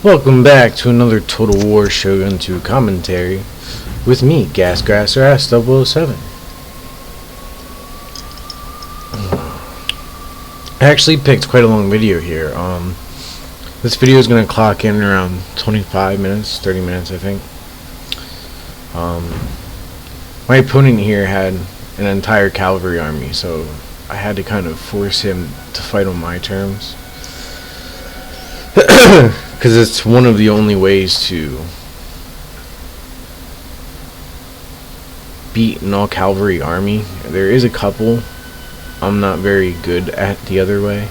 Welcome back to another Total War Shogun 2 commentary with me, Gasgrasser Ass 007. I actually picked quite a long video here. This video is going to clock in around 25 minutes, 30 minutes I think. My opponent here had an entire cavalry army, so I had to kind of force him to fight on my terms. Because it's one of the only ways to beat an all-cavalry army. There is a couple. I'm not very good at the other way.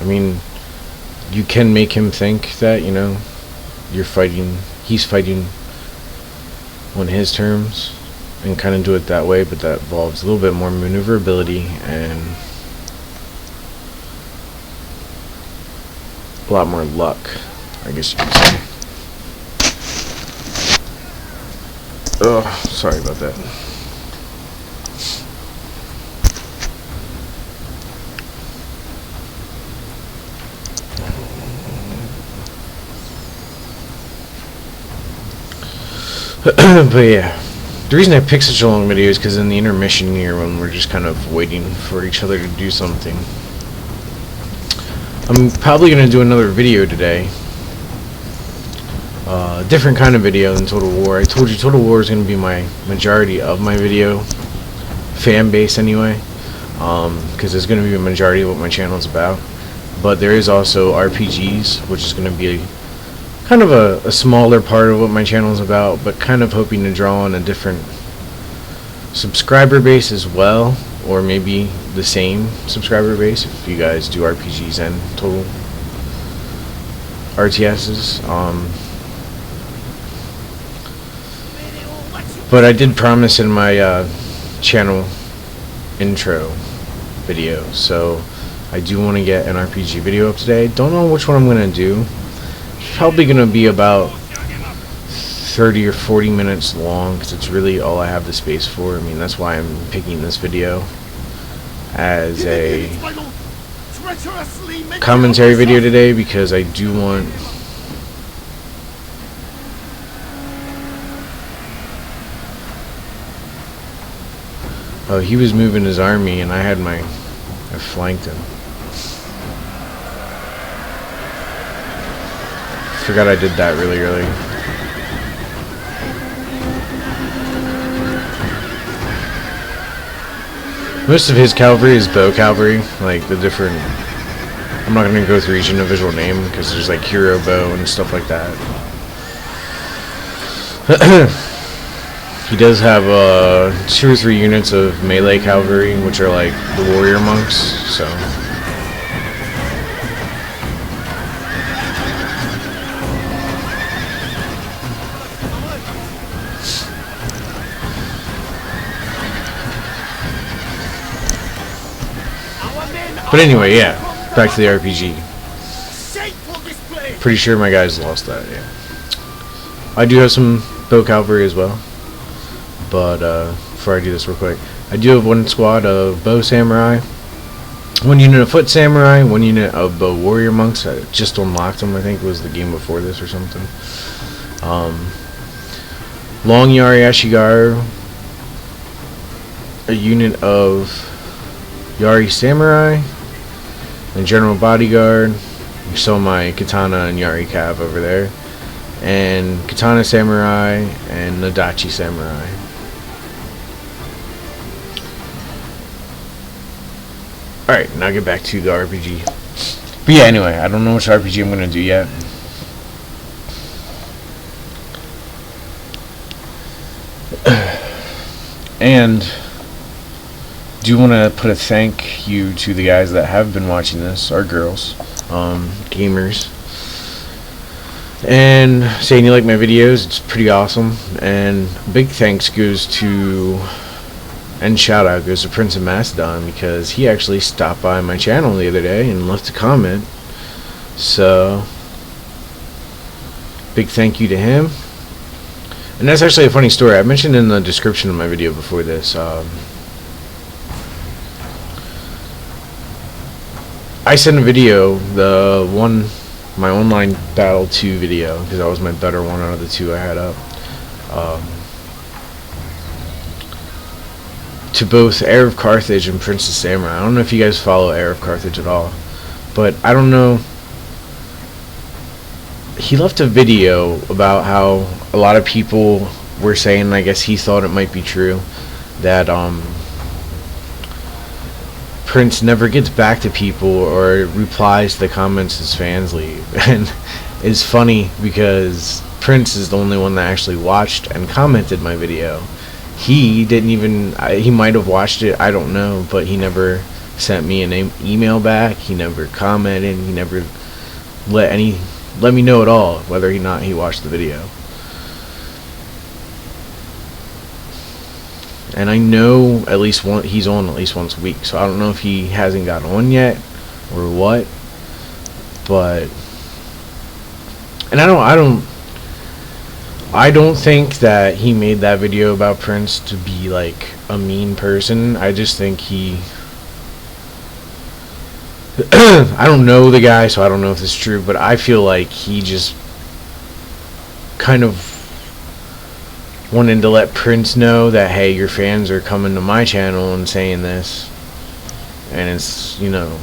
I mean, you can make him think that, you know, he's fighting on his terms and kind of do it that way, but that involves a little bit more maneuverability and a lot more luck, I guess you could say. Oh, sorry about that. But yeah, the reason I picked such a long video is because in the intermission here, when we're just kind of waiting for each other to do something, I'm probably going to do another video today. Different kind of video than Total War. I told you Total War is going to be my majority of my video fan base anyway, because it's going to be a majority of what my channel is about. But there is also RPGs, which is going to be kind of a smaller part of what my channel is about, but kind of hoping to draw on a different subscriber base as well, or maybe the same subscriber base if you guys do RPGs and total RTSs. But I did promise in my channel intro video, so I do want to get an RPG video up today. Don't know which one I'm going to do. Probably going to be about 30 or 40 minutes long, because it's really all I have the space for. I mean, that's why I'm picking this video as a commentary video today, because I do want he was moving his army and I flanked him. Forgot I did that really early. Most of his cavalry is bow cavalry, like the different. I'm not going to go through each individual name because there's like hero bow and stuff like that. He does have 2 or 3 units of melee cavalry, which are like the warrior monks. So. But anyway, yeah, back to the RPG. Pretty sure my guys lost that, yeah. I do have some bow cavalry as well. But before I do this real quick, I do have 1 squad of bow samurai, 1 unit of foot samurai, 1 unit of bow warrior monks. I just unlocked them, I think it was the game before this or something. Long Yari Ashigaru, a unit of Yari samurai, and general bodyguard. You saw my katana and Yari cav over there, and katana samurai and Nadachi samurai. Alright, now get back to the RPG. But yeah, anyway, I don't know which RPG I'm gonna do yet. And do want to put a thank you to the guys that have been watching this, our girls, gamers, and saying you like my videos. It's pretty awesome. And big thanks goes to, and shout out goes to Prince of Macedon, because he actually stopped by my channel the other day and left a comment. So big thank you to him. And that's actually a funny story. I mentioned in the description of my video before this. I sent a video, my online Battle 2 video, because that was my better one out of the two I had up, to both Heir of Carthage and Princess Samurai. I don't know if you guys follow Heir of Carthage at all, but I don't know. He left a video about how a lot of people were saying, I guess he thought it might be true, that Prince never gets back to people or replies to the comments his fans leave. And it's funny because Prince is the only one that actually watched and commented my video. He didn't even, he might have watched it, I don't know, but he never sent me an email back. He never commented. He never let me know at all whether or not he watched the video. And I know at least he's on at least once a week, so I don't know if he hasn't got on yet or what. But and I don't think that he made that video about Prince to be like a mean person. I just think I don't know the guy, so I don't know if it's true, but I feel like he just kind of wanted to let Prince know that, hey, your fans are coming to my channel and saying this, and it's, you know,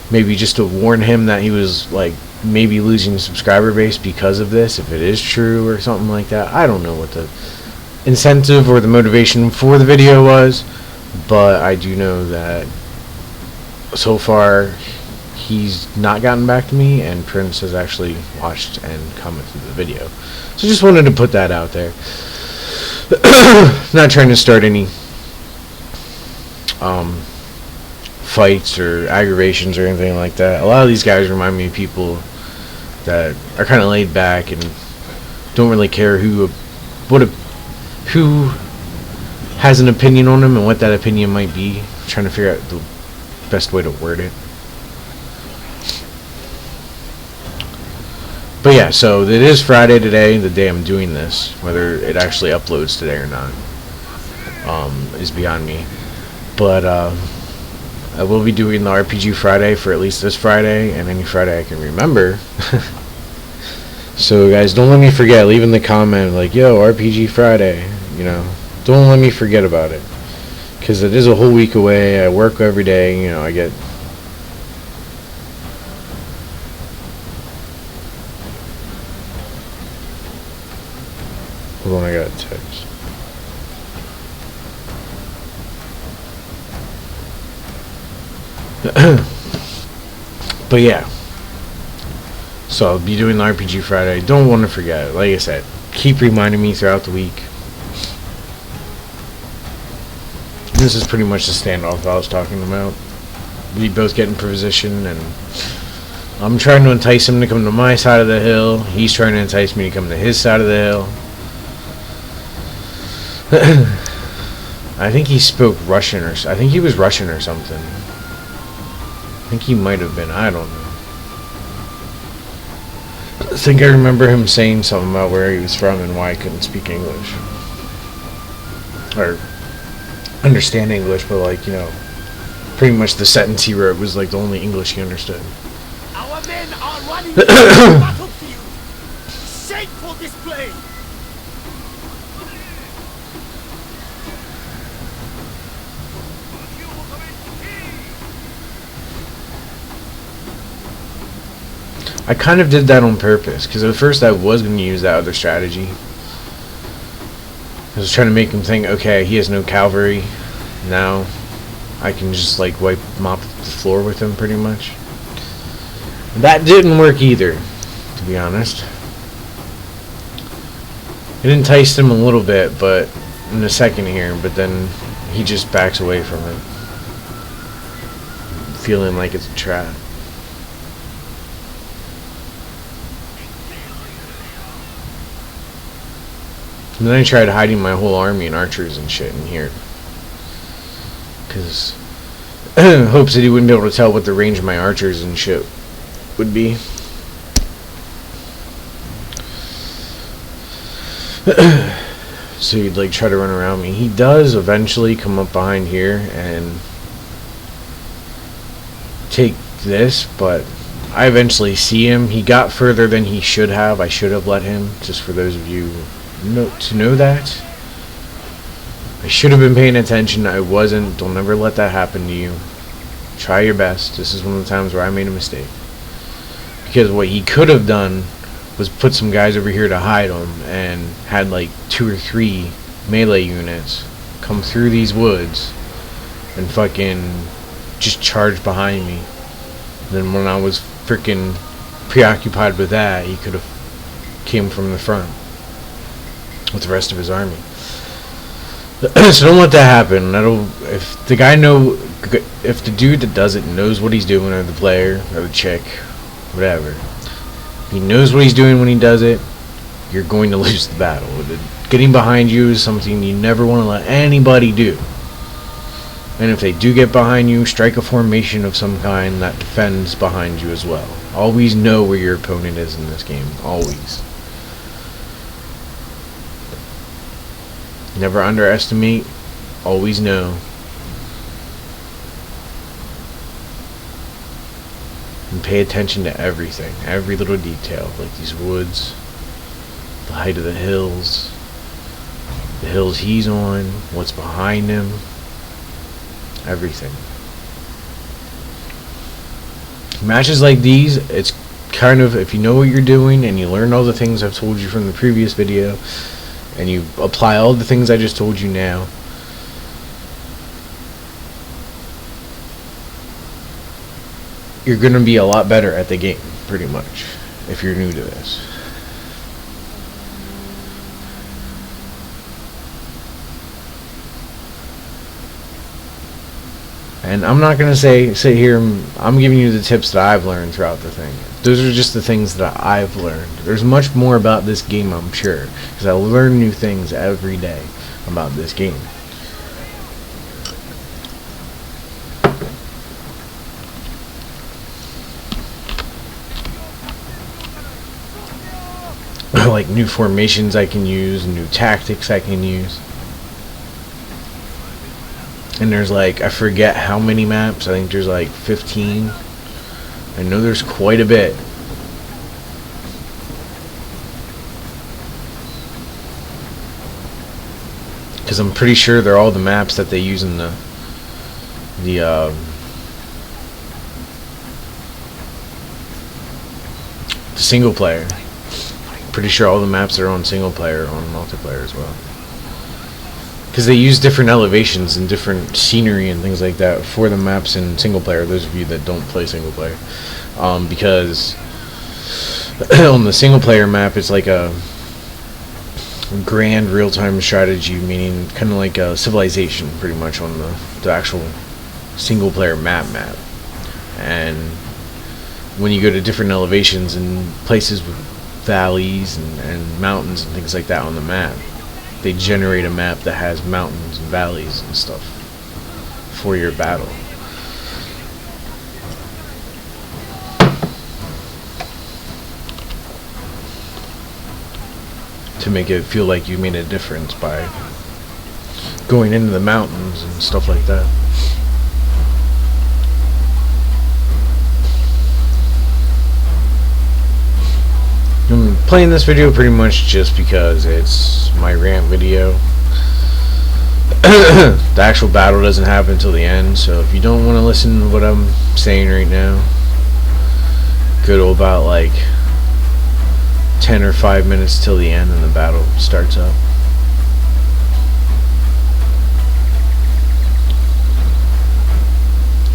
maybe just to warn him that he was like maybe losing a subscriber base because of this, if it is true or something like that. I don't know what the incentive or the motivation for the video was, but I do know that so far he's not gotten back to me, and Prince has actually watched and commented the video. So just wanted to put that out there. Not trying to start any fights or aggravations or anything like that. A lot of these guys remind me of people that are kind of laid back and don't really care who has an opinion on them and what that opinion might be. I'm trying to figure out the best way to word it. But yeah, so it is Friday today, the day I'm doing this. Whether it actually uploads today or not is beyond me. But I will be doing the RPG Friday for at least this Friday and any Friday I can remember. So guys, don't let me forget. Leave in the comment like, yo, RPG Friday. You know, don't let me forget about it, because it is a whole week away. I work every day. You know, I get hold on, I got a text. But yeah, so I'll be doing the RPG Friday. Don't want to forget. Like I said, keep reminding me throughout the week. This is pretty much the standoff I was talking about. We both get in position, and I'm trying to entice him to come to my side of the hill. He's trying to entice me to come to his side of the hill. I think he spoke Russian, or I think he was Russian or something. I think he might have been. I don't know. I think I remember him saying something about where he was from and why he couldn't speak English. Or understand English, but like, you know, pretty much the sentence he wrote was like the only English he understood. Our men are running to the battlefield. Shameful display. I kind of did that on purpose, because at first I was going to use that other strategy. I was trying to make him think, okay, he has no cavalry. Now I can just like mop the floor with him pretty much. That didn't work either, to be honest. It enticed him a little bit, but in a second here, but then he just backs away from it, feeling like it's a trap. And then I tried hiding my whole army and archers and shit in here, because hopes that he wouldn't be able to tell what the range of my archers and shit would be. So he'd like try to run around me. He does eventually come up behind here and take this, but I eventually see him. He got further than he should have. I should have let him, just for those of you to know that. I should have been paying attention. I wasn't. Don't ever let that happen to you. Try your best. This is one of the times where I made a mistake. Because what he could have done was put some guys over here to hide him and had like 2 or 3 melee units come through these woods and fucking just charge behind me. Then when I was freaking preoccupied with that, he could have came from the front with the rest of his army. So don't let that happen. If the dude that does it knows what he's doing, or the player or the chick, whatever, he knows what he's doing when he does it, you're going to lose the battle. Getting behind you is something you never want to let anybody do. And if they do get behind you, strike a formation of some kind that defends behind you as well. Always know where your opponent is in this game. Always. Never underestimate. Always know. And pay attention to everything. Every little detail. Like these woods. The height of the hills. The hills he's on. What's behind him. Everything. Matches like these, it's kind of, if you know what you're doing and you learn all the things I've told you from the previous video and you apply all the things I just told you now, you're going to be a lot better at the game, pretty much, if you're new to this. And I'm not going to sit here, I'm giving you the tips that I've learned throughout the thing. Those are just the things that I've learned. There's much more about this game, I'm sure, because I learn new things every day about this game. Like new formations I can use, new tactics I can use. And there's like, I forget how many maps. I think there's like 15. I know there's quite a bit. Because I'm pretty sure they're all the maps that they use in the single player. Pretty sure all the maps are on single player, on multiplayer as well. Because they use different elevations and different scenery and things like that for the maps in single player, those of you that don't play single player. Because on the single player map, it's like a grand real-time strategy, meaning kind of like a civilization, pretty much, on the actual single player map. And when you go to different elevations and places with valleys and mountains and things like that on the map, they generate a map that has mountains and valleys and stuff for your battle. To make it feel like you made a difference by going into the mountains and stuff like that. I'm playing this video pretty much just because it's my rant video. The actual battle doesn't happen until the end, so if you don't want to listen to what I'm saying right now, go to about like 10 or 5 minutes till the end and the battle starts up.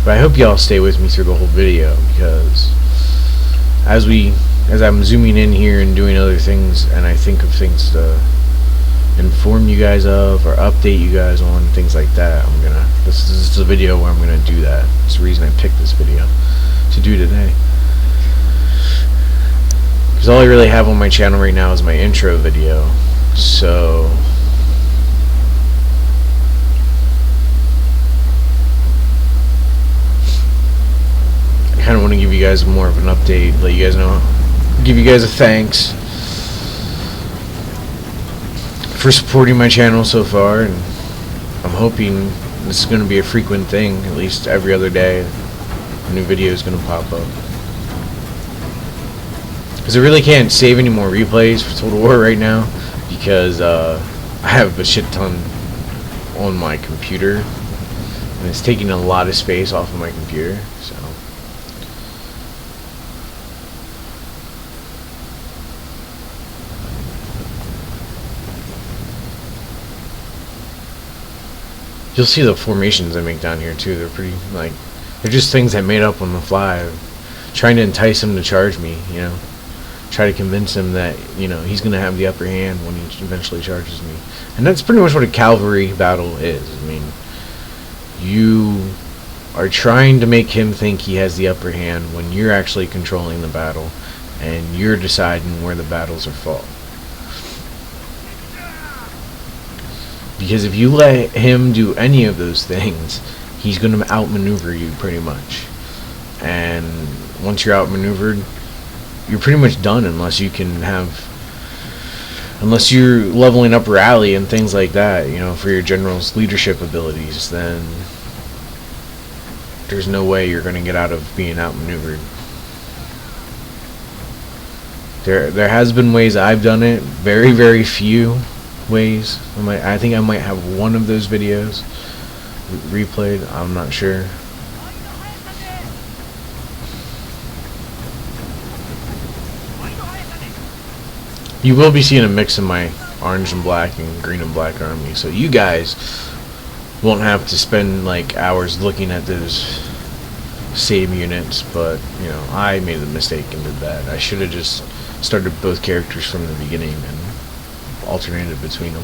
But I hope y'all stay with me through the whole video, because as I'm zooming in here and doing other things, and I think of things to inform you guys of or update you guys on, things like that, this is a video where I'm gonna do that. It's the reason I picked this video to do today. Because all I really have on my channel right now is my intro video, so I kind of want to give you guys more of an update, let you guys know, give you guys a thanks for supporting my channel so far, and I'm hoping this is going to be a frequent thing. At least every other day a new video is going to pop up, because I really can't save any more replays for Total War right now, because I have a shit ton on my computer, and it's taking a lot of space off of my computer. So you'll see the formations I make down here too. They're pretty, like, they're just things I made up on the fly, trying to entice him to charge me, you know. Try to convince him that, you know, he's gonna have the upper hand when he eventually charges me. And that's pretty much what a cavalry battle is. I mean, you are trying to make him think he has the upper hand when you're actually controlling the battle, and you're deciding where the battles are fought. Because if you let him do any of those things, he's going to outmaneuver you pretty much. And once you're outmaneuvered, you're pretty much done, unless you can have, unless you're leveling up rally and things like that, you know, for your general's leadership abilities. Then there's no way you're going to get out of being outmaneuvered. There has been ways I've done it, very, very few ways. I think I might have one of those videos replayed. I'm not sure. You will be seeing a mix of my orange and black and green and black army, so you guys won't have to spend like hours looking at those same units. But you know, I made the mistake and did that. I should have just started both characters from the beginning and alternated between them.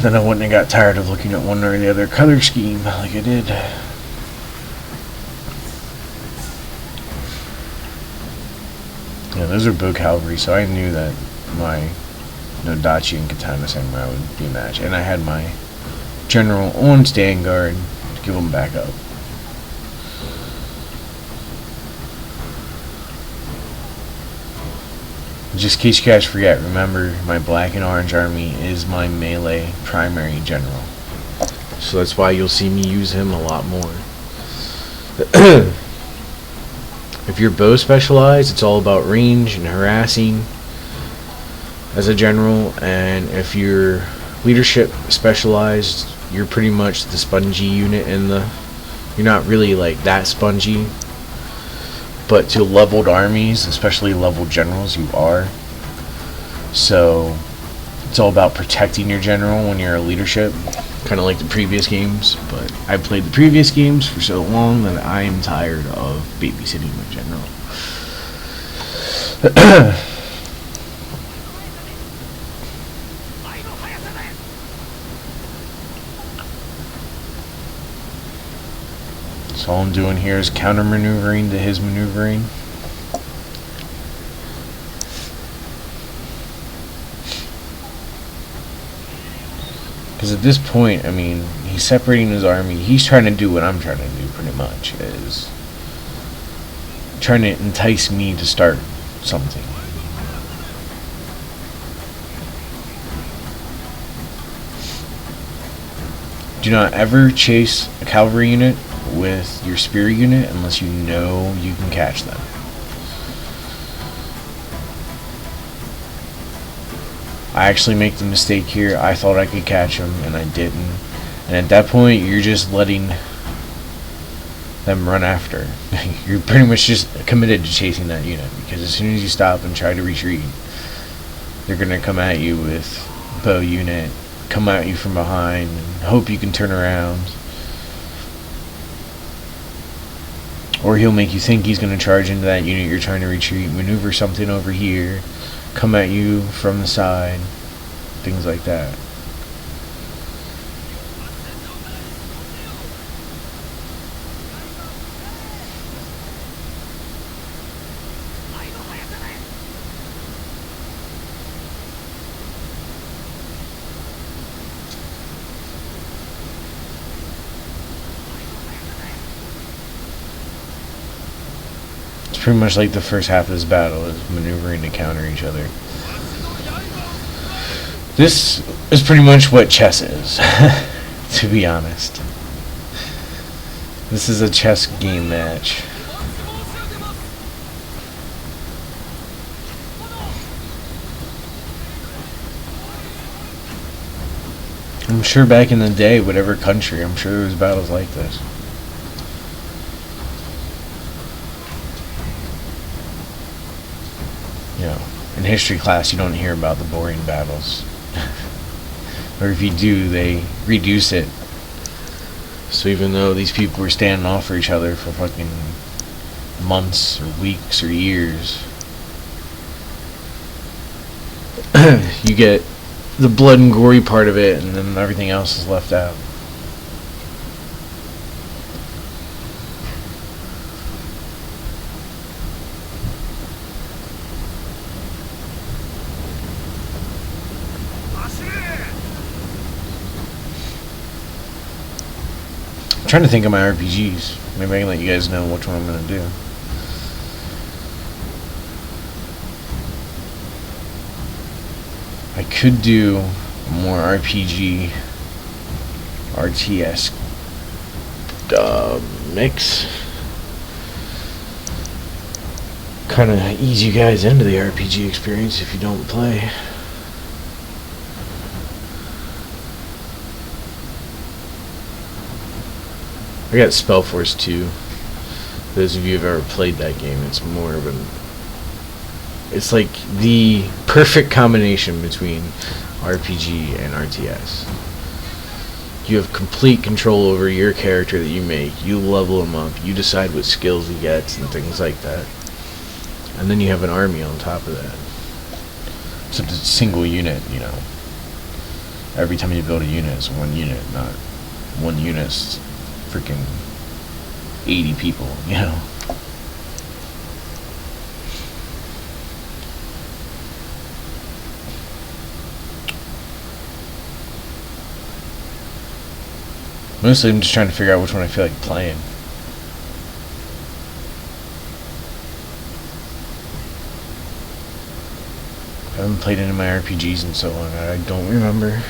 Then I wouldn't have got tired of looking at one or the other color scheme like I did. Yeah, those are bow cavalry, so I knew that my Nodachi and Katana Samurai would be a match. And I had my general on stand guard to give them back up. Just in case you guys forget, remember, my black and orange army is my melee primary general. So that's why you'll see me use him a lot more. If you're bow specialized, it's all about range and harassing as a general. And if you're leadership specialized, you're pretty much the spongy unit in the... You're not really like that spongy, but to leveled armies, especially leveled generals, you are. So it's all about protecting your general when you're a leadership, kind of like the previous games. But I played the previous games for so long that I am tired of babysitting my general. So all I'm doing here is counter maneuvering to his maneuvering. Because at this point, I mean, he's separating his army. He's trying to do what I'm trying to do, pretty much, is trying to entice me to start something. Do not ever chase a cavalry unit with your spear unit unless you know you can catch them. I actually make the mistake here. I thought I could catch them and I didn't. And at that point, you're just letting them run after. You're pretty much just committed to chasing that unit, because as soon as you stop and try to retreat, they're going to come at you with bow unit, come at you from behind, and hope you can turn around. Or he'll make you think he's going to charge into that unit you're trying to retreat, maneuver something over here, come at you from the side, things like that. Pretty much like the first half of this battle is maneuvering to counter each other. This is pretty much what chess is, to be honest. This is a chess game match. I'm sure back in the day, whatever country, I'm sure there was battles like this. You know, in history class, you don't hear about the boring battles. Or if you do, they reduce it. So even though these people were standing off for each other for fucking months or weeks or years, you get the blood and gory part of it, and then everything else is left out. I'm trying to think of my RPGs. Maybe I can let you guys know which one I'm gonna do. I could do more RPG, RTS mix. Kind of ease you guys into the RPG experience if you don't play. I got Spellforce 2. Those of you who've ever played that game, it's more of an... It's like the perfect combination between RPG and RTS. You have complete control over your character that you make. You level him up. You decide what skills he gets and things like that. And then you have an army on top of that. Except it's a single unit, you know. Every time you build a unit, it's one unit, not one unit's freaking 80 people, you know. Mostly I'm just trying to figure out which one I feel like playing. I haven't played any of my RPGs in so long, I don't remember.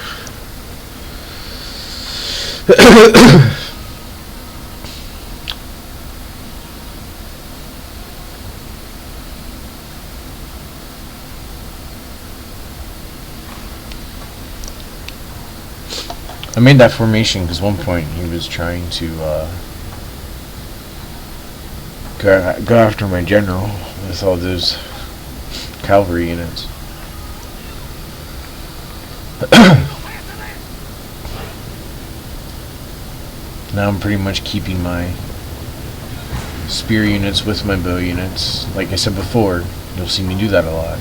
I made that formation because one point he was trying to go after my general with all those cavalry units. Now I'm pretty much keeping my spear units with my bow units. Like I said before, you'll see me do that a lot.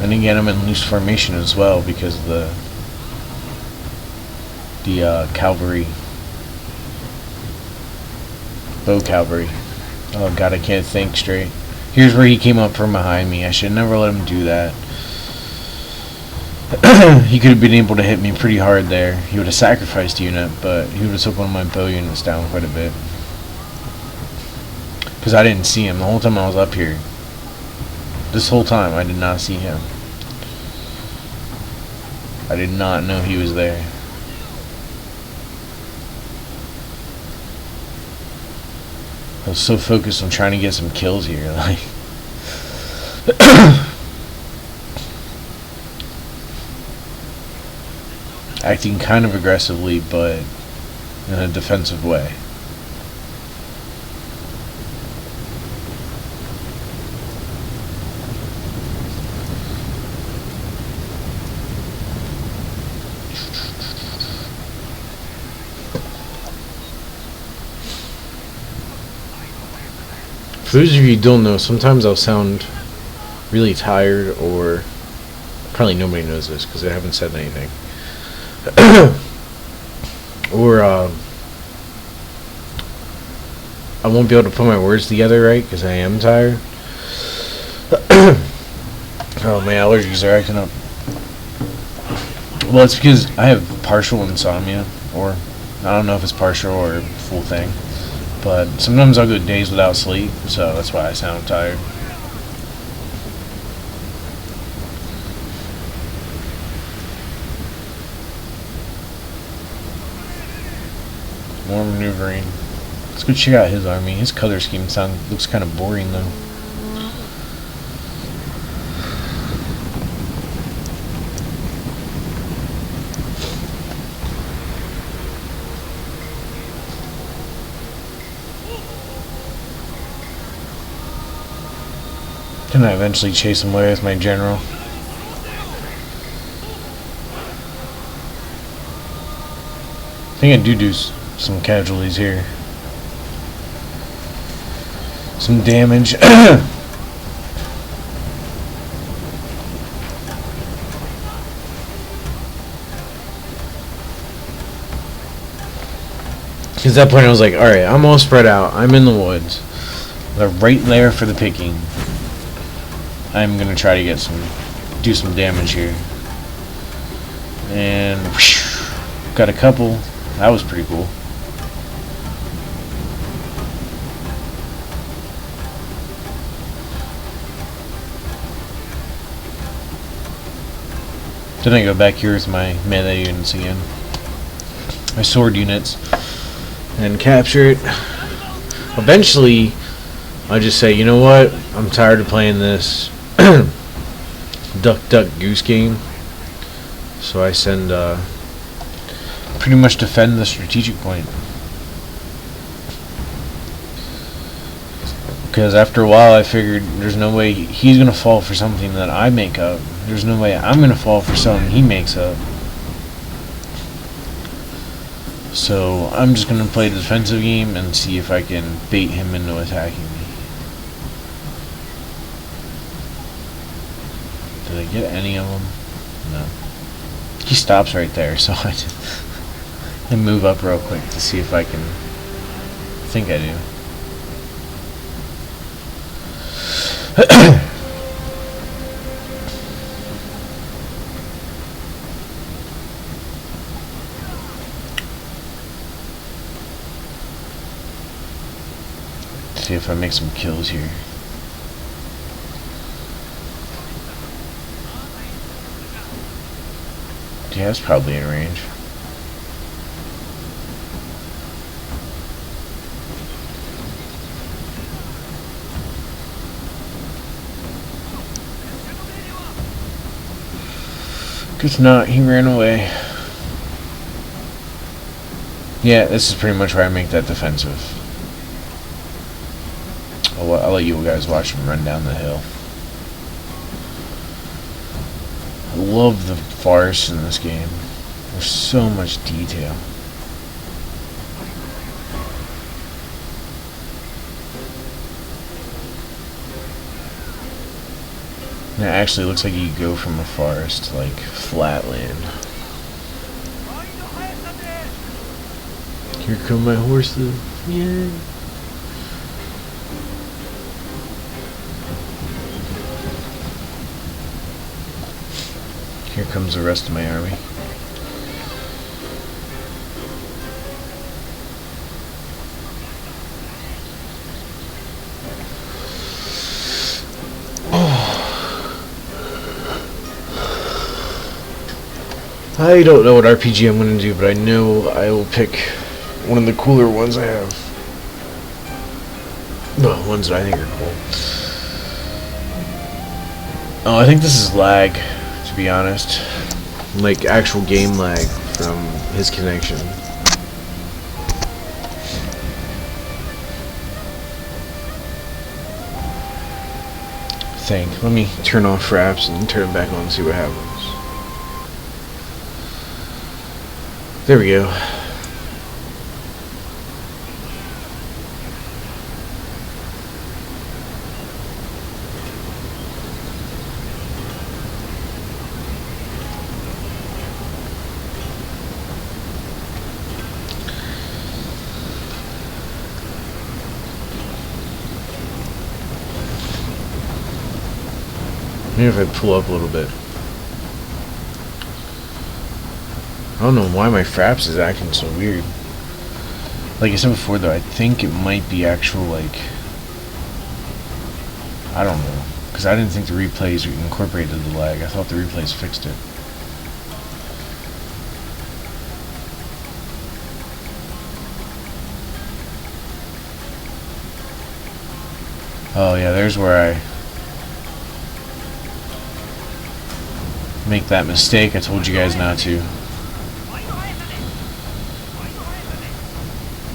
And again, I'm in loose formation as well because the cavalry, bow cavalry. Oh god, I can't think straight. Here's where he came up from behind me. I should never let him do that. He could have been able to hit me pretty hard there. He would have sacrificed a unit, but he would have took one of my bow units down quite a bit. Because I didn't see him the whole time I was up here. This whole time I did not see him. I did not know he was there. I was so focused on trying to get some kills here, like acting kind of aggressively, but in a defensive way. For those of you who don't know, sometimes I'll sound really tired, or probably nobody knows this because I haven't said anything. Or I won't be able to put my words together right because I am tired. Oh, my allergies are acting up. Well, it's because I have partial insomnia, or I don't know if it's partial or full thing. But sometimes I'll go days without sleep, so that's why I sound tired. More maneuvering. Let's go check out his army. His color scheme looks kind of boring though. Can I eventually chase him away with my general? I think I do some casualties here. Some damage. Because at that point I was like, alright, I'm all spread out. I'm in the woods. They're right there for the picking. I'm gonna try to do some damage here. And whoosh, got a couple. That was pretty cool. Then I go back here with my melee units again. My sword units. And capture it. Eventually, I just say, you know what? I'm tired of playing this duck duck goose game. So I send pretty much defend the strategic point. Because after a while I figured there's no way he's gonna fall for something that I make up. There's no way I'm gonna fall for something he makes up. So I'm just gonna play the defensive game and see if I can bait him into attacking me. Did I get any of them? No. He stops right there, so I move up real quick to see if I can. I think I do. See if I make some kills here. Yeah, it's probably in range. Guess not, he ran away. Yeah, this is pretty much where I make that defensive. I'll let you guys watch him run down the hill. I love the forests in this game. There's so much detail. And it actually looks like you go from a forest to like flat land. Here come my horses. Yeah. Here comes the rest of my army. I don't know what RPG I'm going to do, but I know I will pick one of the cooler ones I have. No, ones that I think are cool. Oh, I think this is lag, to be honest. Like actual game lag from his connection. Let me turn off fraps and turn it back on and see what happens. There we go. Maybe if I pull up a little bit. I don't know why my fraps is acting so weird. Like I said before, though, I think it might be actual, like, I don't know, because I didn't think the replays incorporated the lag. I thought the replays fixed it. Oh yeah, there's where I make that mistake I told you guys not to.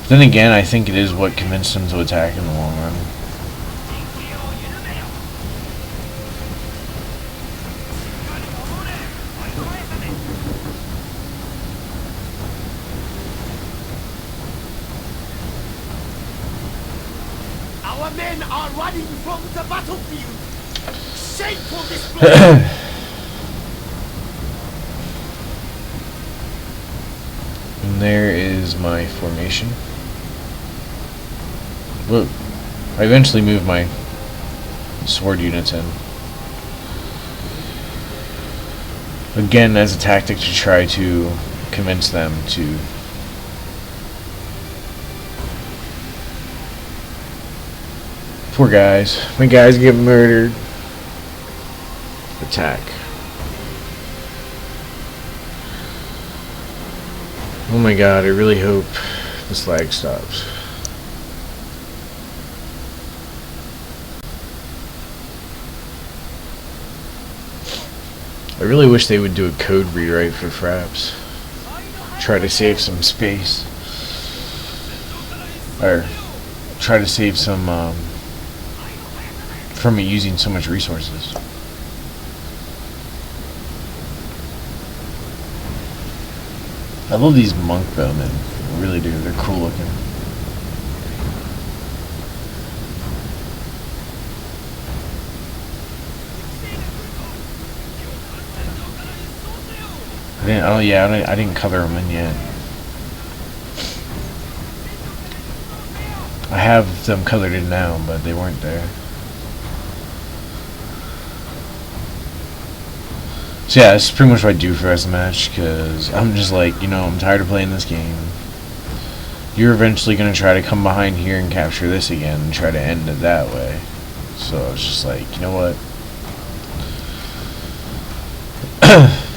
Then again, I think it is what convinced him to attack in the long run. Our men are running from the battlefield. Shameful display. And there is my formation. Whoa. I eventually moved my sword units in. Again, as a tactic to try to convince them to poor guys. My guys get murdered. Attack. Oh my god, I really hope this lag stops. I really wish they would do a code rewrite for Fraps. Try to save some space. Or try to save some from it using so much resources. I love these monk bowmen. I really do. They're cool looking. I didn't color them in yet. I have them colored in now, but they weren't there. So yeah, this is pretty much what I do for the rest of the match, because I'm just like, you know, I'm tired of playing this game. You're eventually going to try to come behind here and capture this again and try to end it that way. So it's just like, you know what?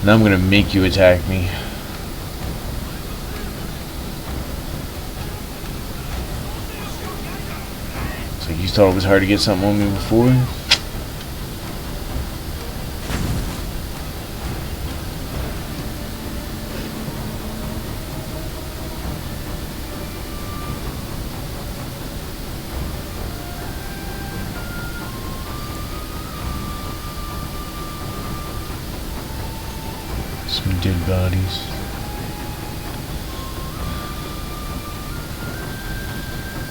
Now I'm going to make you attack me. It's like you thought it was hard to get something on me before? Some dead bodies.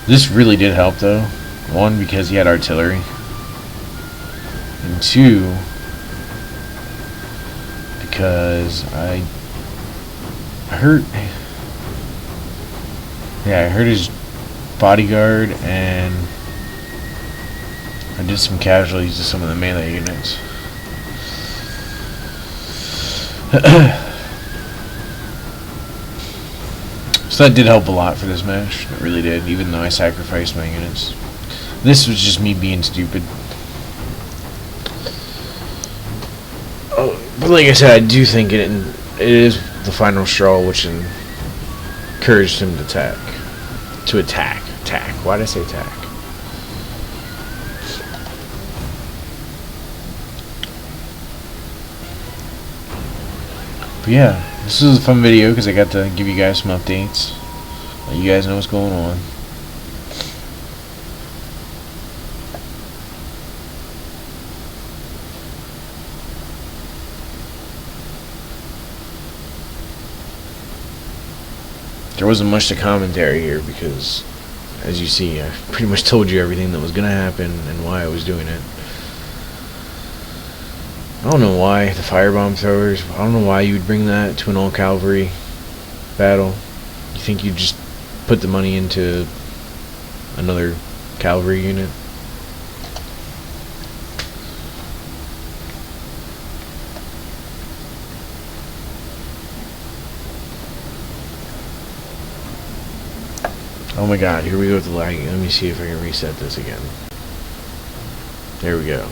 This really did help though. One, because he had artillery. And two, because I hurt his bodyguard, and I did some casualties to some of the melee units. So that did help a lot for this match. It really did, even though I sacrificed my units. This was just me being stupid. Oh, but like I said, I do think it is the final straw which encouraged him to attack. Attack. Why did I say attack? But yeah, this was a fun video because I got to give you guys some updates. Let you guys know what's going on. There wasn't much to commentary here because, as you see, I pretty much told you everything that was going to happen and why I was doing it. I don't know why the firebomb throwers, I don't know why you would bring that to an all-cavalry battle. You think you'd just put the money into another cavalry unit? Oh my god, here we go with the lagging. Let me see if I can reset this again. There we go.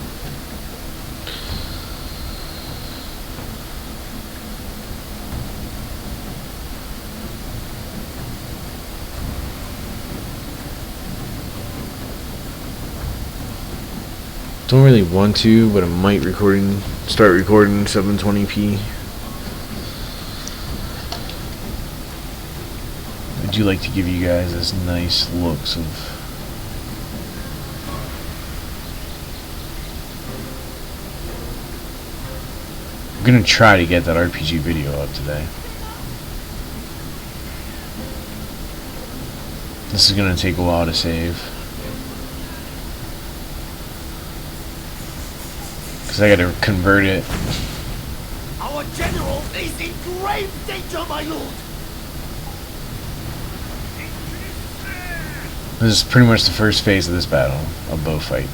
Don't really want to, but I might start recording 720p. I do like to give you guys this nice looks of I'm gonna try to get that RPG video up today. This is gonna take a while to save. I gotta convert it. Our general is in grave danger, my lord. This is pretty much the first phase of this battle, a bow fight.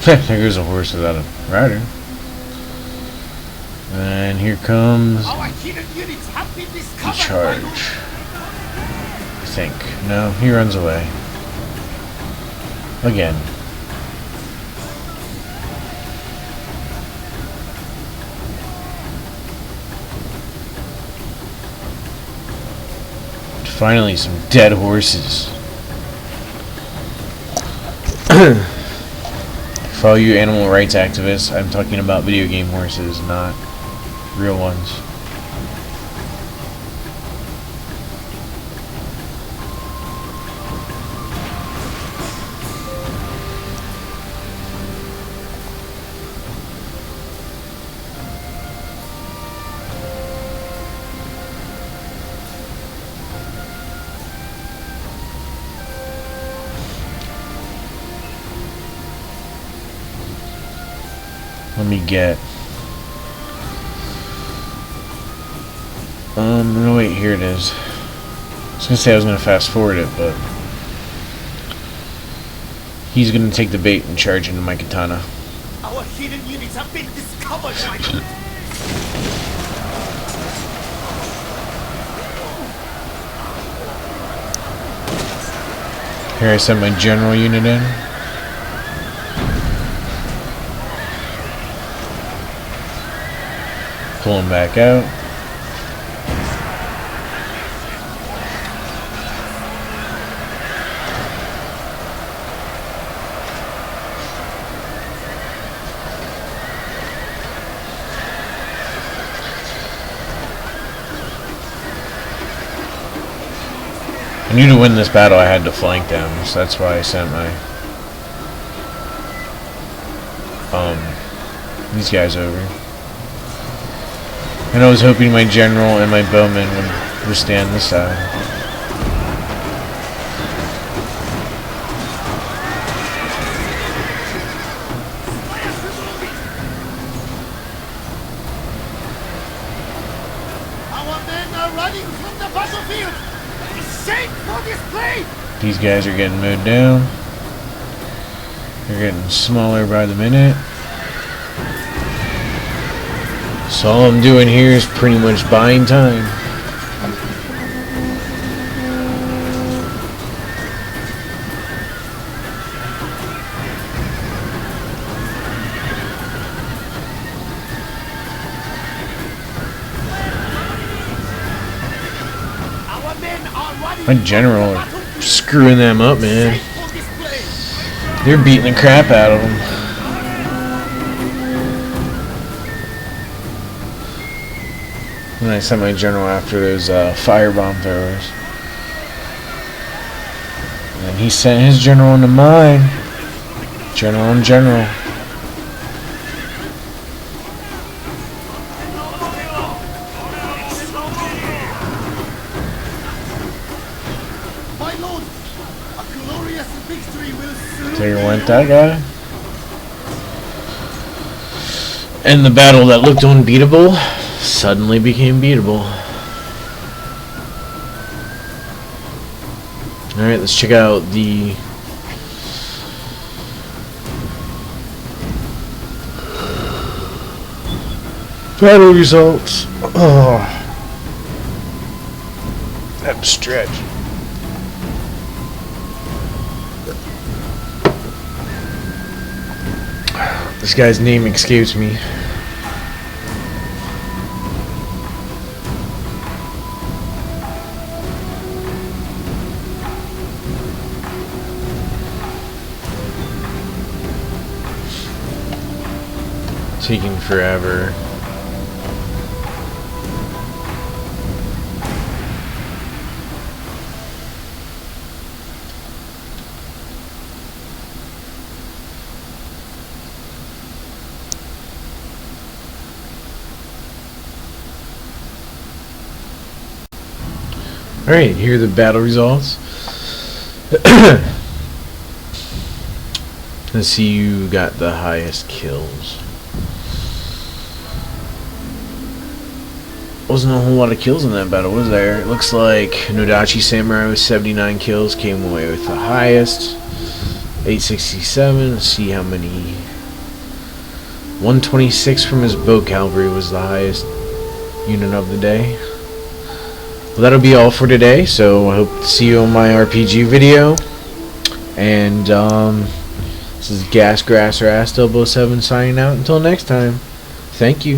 There goes a horse without a rider. And here comes Our hidden units have been the discovered, charge. my lord. I think. No, he runs away. Again. Finally, some dead horses. For all you animal rights activists, I'm talking about video game horses, not real ones. Let me get no wait, here it is. I was gonna say I was gonna fast forward it, but he's gonna take the bait and charge into my katana. Our hidden units have been discovered, my lord. Here I sent my general unit in. Pull him back out. I knew to win this battle I had to flank them, so that's why I sent my these guys over. And I was hoping my general and my bowmen would withstand this side. Our men are running from the battlefield. Shameful display! These guys are getting mowed down. They're getting smaller by the minute. So all I'm doing here is pretty much buying time. Our men are running My general from the are battlefield. screwing them up, man. Shameful display! They're beating the crap out of them. And I sent my general after those firebomb throwers. And he sent his general into mine. General and general. My lord, a glorious victory will that guy. And the battle that looked unbeatable suddenly became beatable. Alright, let's check out the battle results. Oh, that stretch. This guy's name escapes me. Taking forever. Alright, here are the battle results. Let's see who got the highest kills. Wasn't a whole lot of kills in that battle, was there? It looks like Nodachi Samurai with 79 kills came away with the highest. 867. Let's see how many. 126 from his bow cavalry was the highest unit of the day. Well, that'll be all for today, so I hope to see you on my RPG video. And this is Gas Grass or Ass 007 signing out. Until next time, thank you.